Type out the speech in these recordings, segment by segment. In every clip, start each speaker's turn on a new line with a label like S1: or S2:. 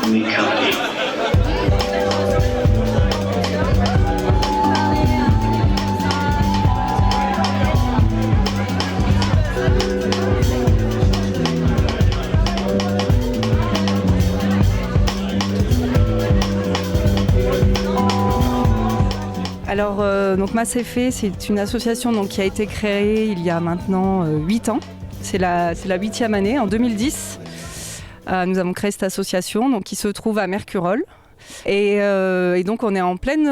S1: Louis County.
S2: Alors, donc Massefé, c'est une association donc, qui a été créée il y a maintenant 8 ans. C'est la 8e année, en 2010. Nous avons créé cette association donc, qui se trouve à Mercurol. Et donc on est en pleine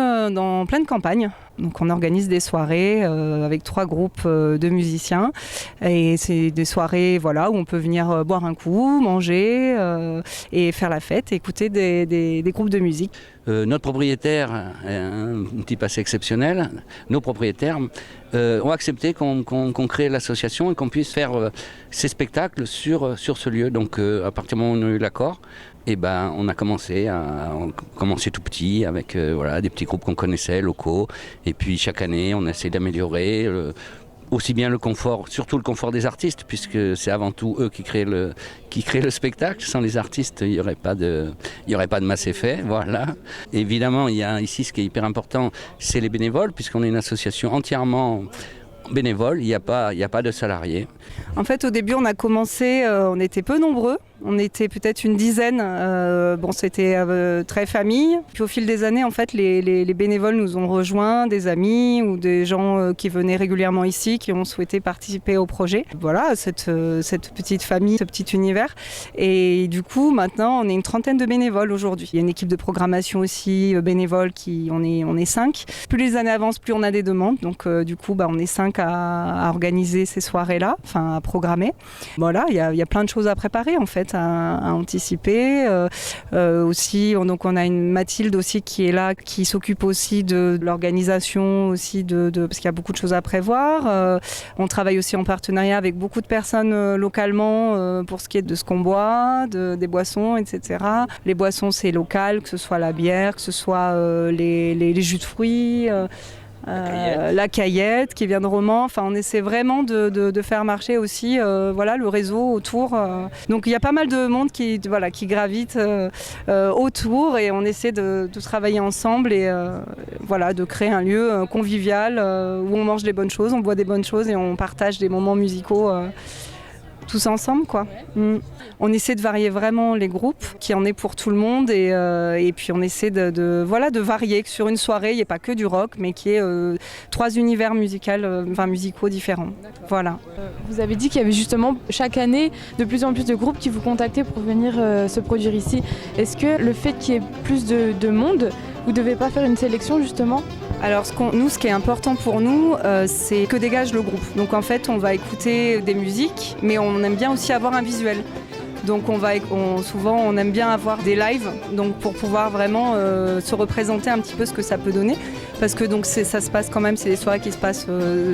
S2: campagne. Donc on organise des soirées avec 3 groupes de musiciens. Et c'est des soirées voilà, où on peut venir boire un coup, manger et faire la fête, et écouter des groupes de musique.
S3: Notre propriétaire est un type assez exceptionnel. Nos propriétaires ont accepté qu'on crée l'association et qu'on puisse faire ces spectacles sur ce lieu. Donc à partir du moment où on a eu l'accord, on a commencé tout petit avec des petits groupes qu'on connaissait, locaux. Et puis chaque année, on essaie d'améliorer aussi bien le confort, surtout le confort des artistes, puisque c'est avant tout eux qui créent le spectacle. Sans les artistes, il n'y aurait pas de Massefé, voilà. Évidemment, il y a ici ce qui est hyper important, c'est les bénévoles, puisqu'on est une association entièrement bénévole, il n'y a pas de salariés.
S2: En fait, au début, on a commencé, on était peu nombreux. On était peut-être une dizaine. C'était très famille. Puis au fil des années, en fait, les bénévoles nous ont rejoints, des amis ou des gens qui venaient régulièrement ici, qui ont souhaité participer au projet. Voilà, cette petite famille, ce petit univers. Et du coup, maintenant, on est une trentaine de bénévoles aujourd'hui. Il y a une équipe de programmation aussi bénévole, on est 5. Plus les années avancent, plus on a des demandes. Donc du coup, on est 5 à organiser ces soirées-là, à programmer. Voilà, il y a plein de choses à préparer en fait, à anticiper. Aussi, donc on a une Mathilde aussi qui est là, qui s'occupe aussi de l'organisation aussi parce qu'il y a beaucoup de choses à prévoir. On travaille aussi en partenariat avec beaucoup de personnes localement pour ce qui est de ce qu'on boit, des boissons, etc. Les boissons, c'est local, que ce soit la bière, que ce soit les jus de fruits. La Caillette qui vient de Romans. On essaie vraiment de faire marcher aussi le réseau autour. Donc il y a pas mal de monde qui gravite autour, et on essaie de travailler ensemble et de créer un lieu convivial où on mange des bonnes choses, on boit des bonnes choses et on partage des moments musicaux tous ensemble, quoi. On essaie de varier vraiment les groupes, qu'il y en ait pour tout le monde, et puis on essaie de varier, que sur une soirée, il n'y ait pas que du rock, mais qu'il y ait 3 univers musicaux différents. D'accord. Voilà.
S4: Vous avez dit qu'il y avait justement chaque année de plus en plus de groupes qui vous contactaient pour venir se produire ici. Est-ce que le fait qu'il y ait plus de monde, vous ne devez pas faire une sélection justement ?
S2: Alors ce qui est important pour nous, c'est que dégage le groupe. Donc en fait, on va écouter des musiques, mais on aime bien aussi avoir un visuel. Donc souvent on aime bien avoir des lives, donc pour pouvoir vraiment se représenter un petit peu ce que ça peut donner. Parce que donc ça se passe quand même, c'est des soirées qui se passent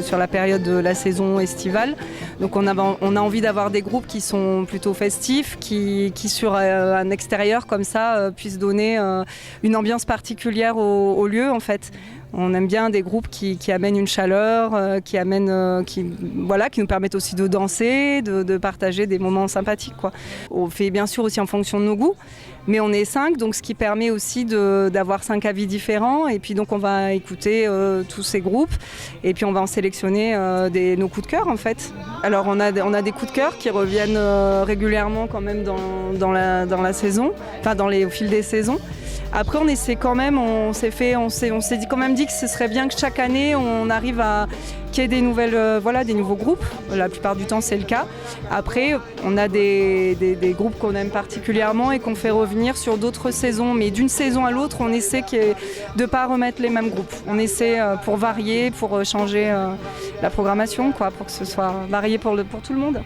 S2: sur la période de la saison estivale. Donc on a envie d'avoir des groupes qui sont plutôt festifs, qui sur un extérieur comme ça puissent donner une ambiance particulière au lieu en fait. On aime bien des groupes qui amènent une chaleur, qui nous permettent aussi de danser, de partager des moments sympathiques, quoi. On fait bien sûr aussi en fonction de nos goûts, mais on est 5, donc ce qui permet aussi d'avoir 5 avis différents. Et puis donc on va écouter tous ces groupes, et puis on va en sélectionner nos coups de cœur en fait. Alors on a des coups de cœur qui reviennent régulièrement quand même dans la saison, au fil des saisons. Après, on essaie quand même, on s'est quand même dit que ce serait bien que chaque année, on arrive à qu'il y ait des nouveaux groupes. La plupart du temps, c'est le cas. Après, on a des groupes qu'on aime particulièrement et qu'on fait revenir sur d'autres saisons. Mais d'une saison à l'autre, on essaie de ne pas remettre les mêmes groupes. On essaie pour varier, pour changer la programmation, quoi, pour que ce soit varié pour tout le monde.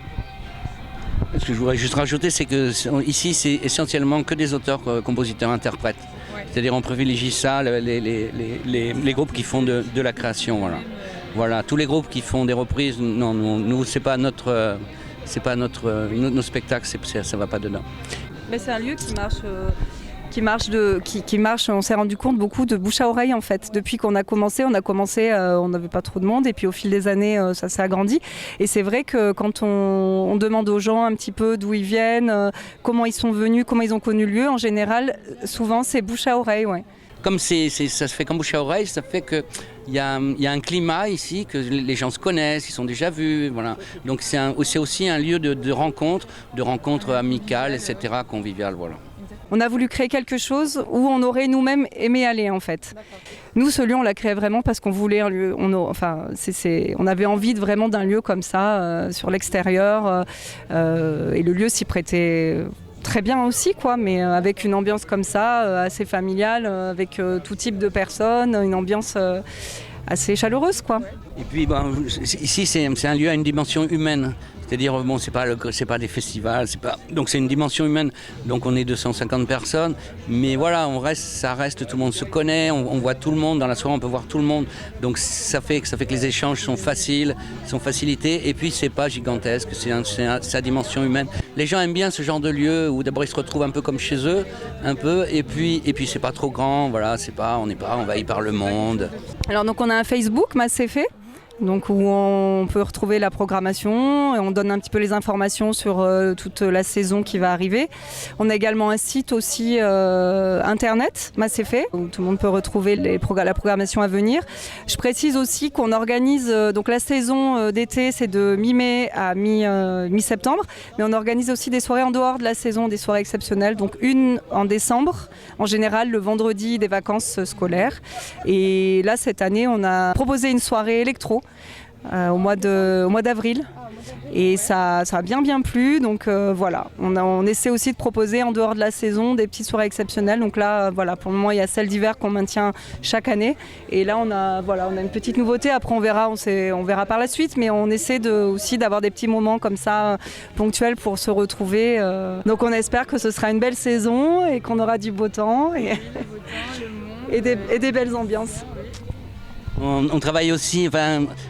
S3: Ce que je voudrais juste rajouter, c'est que ici, c'est essentiellement que des auteurs, compositeurs, interprètes. Ouais. C'est-à-dire on privilégie ça, les groupes qui font de la création. Voilà, tous les groupes qui font des reprises, non, nous c'est pas nos spectacles, ça va pas dedans.
S2: Mais c'est un lieu qui qui marche, on s'est rendu compte beaucoup de bouche à oreille en fait. Depuis qu'on a commencé, on n'avait pas trop de monde et puis au fil des années, ça s'est agrandi. Et c'est vrai que quand on demande aux gens un petit peu d'où ils viennent, comment ils sont venus, comment ils ont connu le lieu, en général, souvent c'est bouche à oreille, ouais.
S3: Comme ça se fait comme bouche à oreille, ça fait qu'il y a un climat ici, que les gens se connaissent, ils sont déjà vus. Voilà. Donc c'est aussi un lieu de rencontre amicales, etc., conviviales. Voilà.
S2: On a voulu créer quelque chose où on aurait nous-mêmes aimé aller en fait. Nous, ce lieu, on l'a créé vraiment parce qu'on voulait un lieu. On avait envie vraiment d'un lieu comme ça, sur l'extérieur. Et le lieu s'y prêtait très bien aussi, quoi, mais avec une ambiance comme ça, assez familiale, avec tout type de personnes, une ambiance assez chaleureuse, quoi.
S3: Et puis ici, c'est un lieu à une dimension humaine. C'est-à-dire, bon, c'est pas des festivals, donc c'est une dimension humaine. Donc on est 250 personnes, mais voilà, ça reste, tout le monde se connaît, on voit tout le monde, dans la soirée on peut voir tout le monde. Donc ça fait que les échanges sont faciles, sont facilités, et puis c'est pas gigantesque, c'est sa dimension humaine. Les gens aiment bien ce genre de lieu où d'abord ils se retrouvent un peu comme chez eux, un peu, et puis c'est pas trop grand, voilà, on n'est pas envahi par le monde.
S2: Alors donc on a un Facebook, Massefé. Donc où on peut retrouver la programmation et on donne un petit peu les informations sur toute la saison qui va arriver. On a également un site aussi internet, Massefé, où tout le monde peut retrouver la programmation à venir. Je précise aussi qu'on organise, donc la saison d'été c'est de mi-mai à mi-septembre, mais on organise aussi des soirées en dehors de la saison, des soirées exceptionnelles, donc une en décembre, en général le vendredi des vacances scolaires. Et là cette année on a proposé une soirée électro au mois d'avril et ça a bien plu, donc voilà, on essaie aussi de proposer en dehors de la saison des petites soirées exceptionnelles. Donc là voilà, pour le moment il y a celle d'hiver qu'on maintient chaque année et là on a une petite nouveauté. Après on verra par la suite, mais on essaie aussi d'avoir des petits moments comme ça ponctuels pour se retrouver, donc on espère que ce sera une belle saison et qu'on aura du beau temps et des belles ambiances.
S3: On travaille aussi,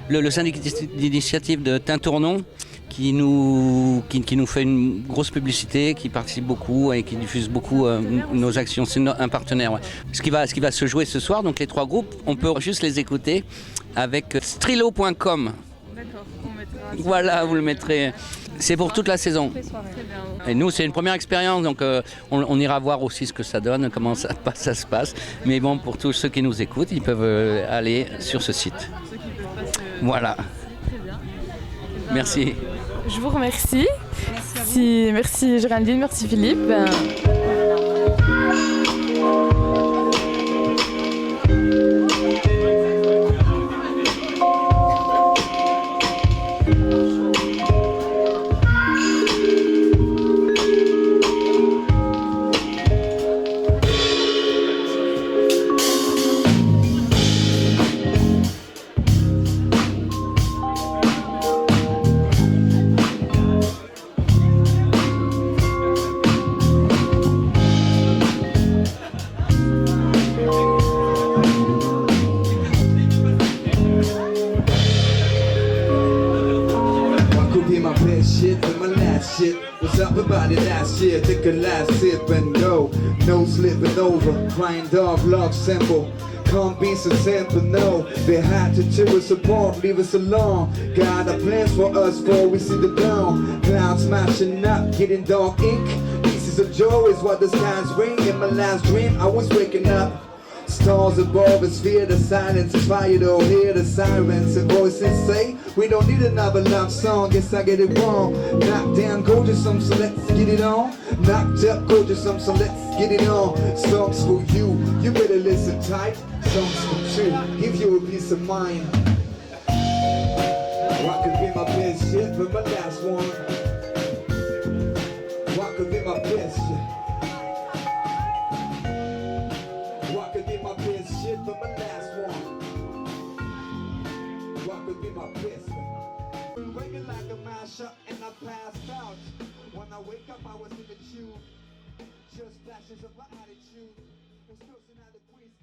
S3: le syndicat d'initiative de Tintournon qui nous fait une grosse publicité, qui participe beaucoup et qui diffuse beaucoup nos actions. C'est un partenaire. Ouais. Ce qui va se jouer ce soir, donc les trois groupes, on peut juste les écouter avec strilo.com.
S4: D'accord,
S3: voilà, vous le mettrez. C'est pour toute la saison. Et nous, c'est une première expérience, donc on ira voir aussi ce que ça donne, comment ça se passe. Mais bon, pour tous ceux qui nous écoutent, ils peuvent aller sur ce site. Voilà.
S4: Très bien.
S3: Merci.
S4: Je vous remercie. Merci Géraldine, merci Philippe.
S1: Was up about it last year, take a last sip and go. No slipping over, crying dog, love symbol. Can't be so simple, no. They had to cheer us apart, leave us alone. God have plans for us before we see the dawn. Clouds smashing up, getting dark ink. Pieces of joy is what the skies bring. In my last dream, I was waking up. Stars above us fear the silence, inspired to hear the sirens and voices say we don't need another love song. Guess I get it wrong. Knocked down, gorgeous, so let's get it on. Knocked up, gorgeous, so let's get it on. Songs for you, you better listen tight. Songs for you, give you a peace of mind. What could be my best shit, but my last one. What could be my best shit? But my last one, what could be my best? Breaking like a mashup and I passed out. When I wake up, I was in the tube. Just flashes of my attitude. Was closing out the Queen's